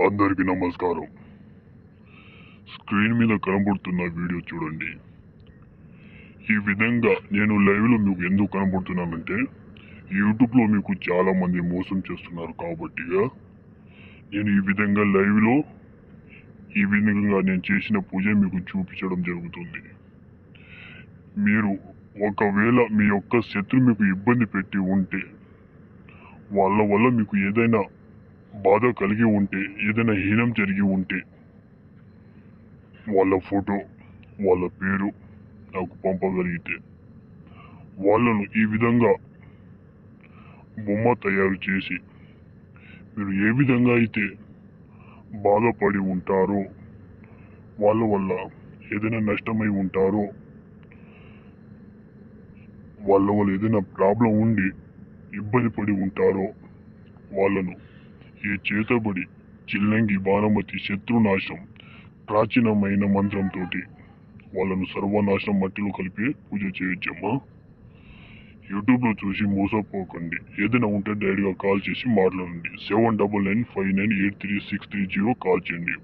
అందరికీ నమస్కారం. స్క్రీన్ మీద కనబడుతున్న వీడియో చూడండి. ఈ విధంగా నేను లైవ్లో మీకు ఎందుకు కనబడుతున్నానంటే, యూట్యూబ్లో మీకు చాలా మంది మోసం చేస్తున్నారు కాబట్టి నేను ఈ విధంగా లైవ్లో ఈ విధంగా నేను చేసిన పూజ మీకు చూపించడం జరుగుతుంది. మీరు ఒకవేళ మీ యొక్క శత్రు మీకు ఇబ్బంది పెట్టి ఉంటే, వాళ్ళ వల్ల మీకు ఏదైనా బాధ కలిగి ఉంటే, ఏదైనా హీనం జరిగి ఉంటే, వాళ్ళ ఫోటో, వాళ్ళ పేరు నాకు పంపగలిగితే వాళ్ళను ఈ విధంగా బొమ్మ తయారు చేసి మీరు ఏ విధంగా అయితే బాధపడి ఉంటారో, వాళ్ళ వల్ల ఏదైనా నష్టమై ఉంటారో, వాళ్ళ వల్ల ఏదైనా ప్రాబ్లం ఉండి ఇబ్బంది పడి ఉంటారో, వాళ్ళను ఈ చేతబడి చిల్లంగి బాణమతి శత్రునాశం ప్రాచీనమైన మంత్రంతో వాళ్ళను సర్వనాశనం మట్టిలో కలిపి పూజ చేయొచ్చమ్మా. యూట్యూబ్లో చూసి మోసపోకండి. ఏదైనా ఉంటే డైరెక్ట్గా కాల్ చేసి మాట్లాడండి. 7995983630 కాల్ చేయండి.